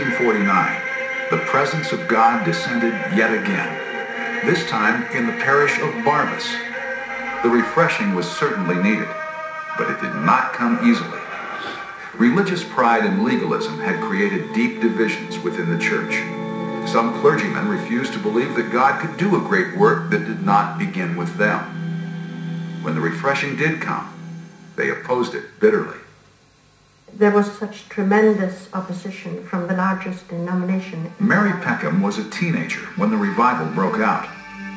1949, the presence of God descended yet again, this time in the parish of Barbas. The refreshing was certainly needed, but it did not come easily. Religious pride and legalism had created deep divisions within the church. Some clergymen refused to believe that God could do a great work that did not begin with them. When the refreshing did come, they opposed it bitterly. There was such tremendous opposition from the largest denomination. Mary Peckham was a teenager when the revival broke out,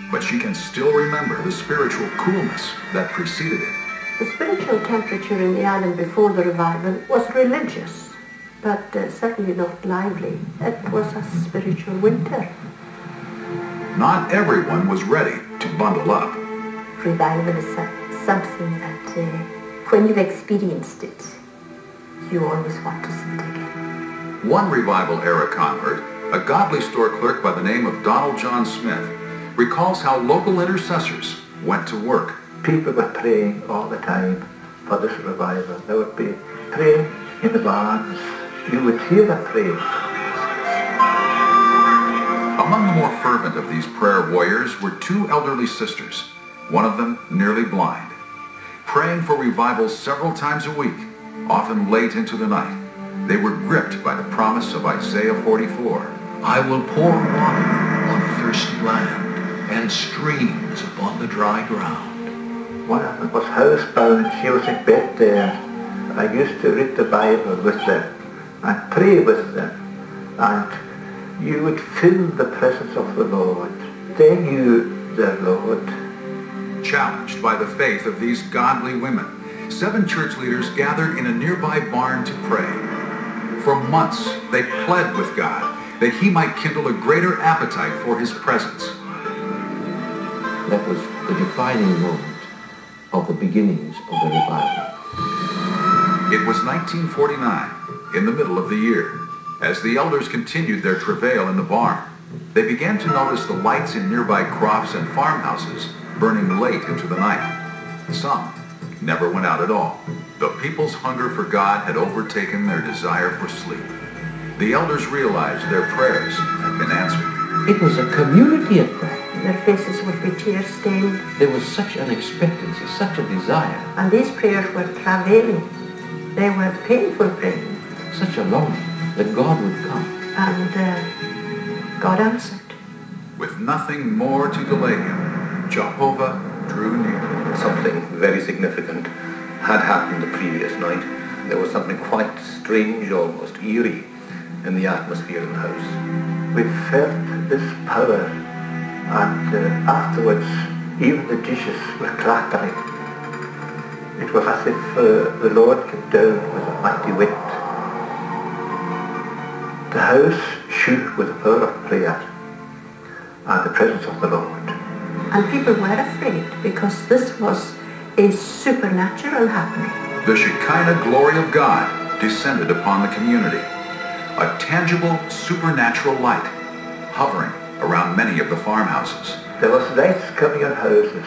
but she can still remember the spiritual coolness that preceded it. The spiritual temperature in the island before the revival was religious, but certainly not lively. It was a spiritual winter. Not everyone was ready to bundle up. Revival is something that, when you've experienced it, you always want to see it again. One revival-era convert, a godly store clerk by the name of Donald John Smith, recalls how local intercessors went to work. People were praying all the time for this revival. They would be praying in the barns. You would hear them praying. Among the more fervent of these prayer warriors were two elderly sisters, one of them nearly blind, praying for revival several times a week, often late into the night. They were gripped by the promise of Isaiah 44. I will pour water on a thirsty land and streams upon the dry ground. One of them was housebound. She was in bed there. I used to read the Bible with them and pray with them. And you would feel the presence of the Lord. They knew their Lord. Challenged by the faith of these godly women, 7 church leaders gathered in a nearby barn to pray. For months, they pled with God that he might kindle a greater appetite for his presence. That was the defining moment of the beginnings of the revival. It was 1949, in the middle of the year. As the elders continued their travail in the barn, they began to notice the lights in nearby crofts and farmhouses burning late into the night. Some never went out at all. The people's hunger for God had overtaken their desire for sleep. The elders realized their prayers had been answered. It was a community of prayer. Their faces would be tear-stained. There was such an expectancy, such a desire. And these prayers were travailing. They were painful praying. Such a longing that God would come. And God answered. With nothing more to delay him, Jehovah drew near. Something very significant had happened the previous night. There was something quite strange, almost eerie, in the atmosphere in the house. We felt this power, and afterwards even the dishes were clattering. It was as if the Lord came down with a mighty wind. The house shook with the power of prayer and the presence of the Lord. And people were afraid because this was a supernatural happening. The Shekinah glory of God descended upon the community, a tangible supernatural light hovering around many of the farmhouses. There was lights coming on houses.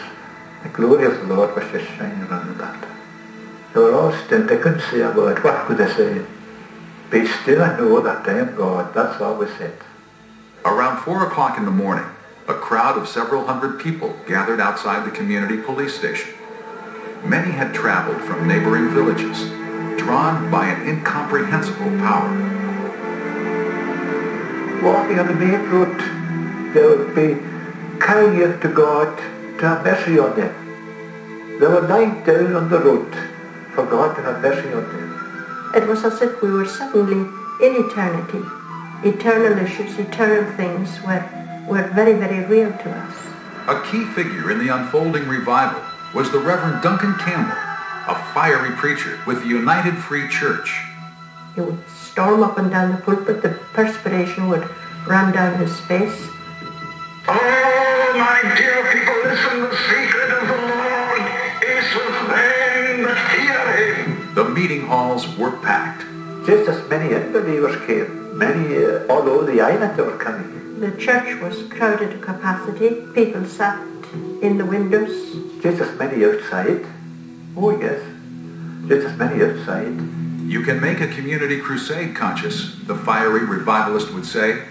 The glory of the Lord was just shining around that. They were all still. They couldn't say a word. What could they say? Be still and know that I am God. That's all we said. Around 4 o'clock in the morning, a crowd of several hundred people gathered outside the community police station. Many had traveled from neighboring villages, drawn by an incomprehensible power. Walking on the main road, they would be crying out to God to have mercy on them. They were lying down on the road for God to have mercy on them. It was as if we were suddenly in eternity. Eternal issues, eternal things were very, very real to us. A key figure in the unfolding revival was the Reverend Duncan Campbell, a fiery preacher with the United Free Church. He would storm up and down the pulpit, the perspiration would run down his face. Oh, my dear people, listen, the secret of the Lord is with them that fear him. The meeting halls were packed. Just as many unbelievers came, many all over the island they were coming. The church was crowded to capacity. People sat in the windows. Just as many outside. Oh yes, just as many outside. You can make a community crusade conscious, the fiery revivalist would say,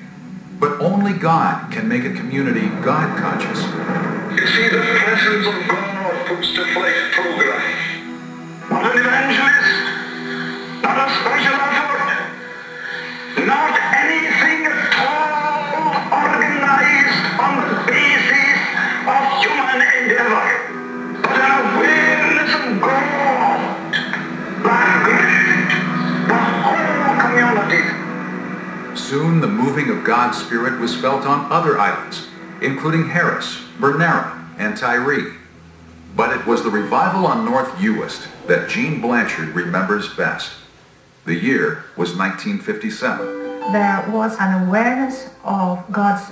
but only God can make a community God conscious. You see, the presence of God puts to flight program. Not an evangelist, not a special effort, not anything at all organized on the basis of human endeavor, but an awareness of God that gripped the whole community. Soon the moving of God's Spirit was felt on other islands, including Harris, Bernera, and Tiree. But it was the revival on North Uist that Jean Blanchard remembers best. The year was 1957. There was an awareness of God's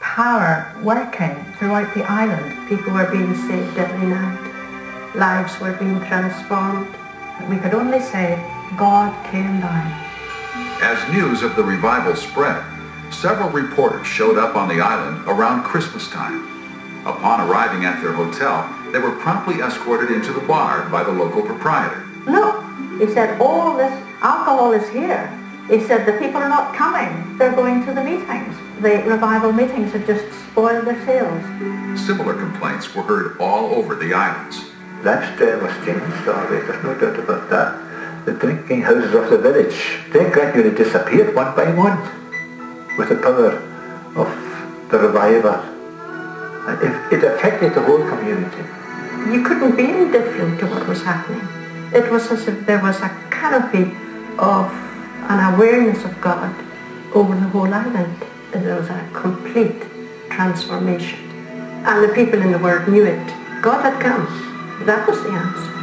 power working throughout the island. People were being saved every night. Lives were being transformed. We could only say, God came down. As news of the revival spread, several reporters showed up on the island around Christmas time. Upon arriving at their hotel, they were promptly escorted into the bar by the local proprietor. Look, he said, all this alcohol is here. He said, the people are not coming. They're going to the meetings. The revival meetings had just spoiled their sales. Similar complaints were heard all over the islands. That was changed, sorry, there's no doubt about that. The drinking houses of the village, they gradually disappeared one by one with the power of the revival. And it affected the whole community. You couldn't be indifferent to what was happening. It was as if there was a canopy of an awareness of God over the whole island. And there was a complete transformation. And the people in the world knew it. God had come. That was the answer.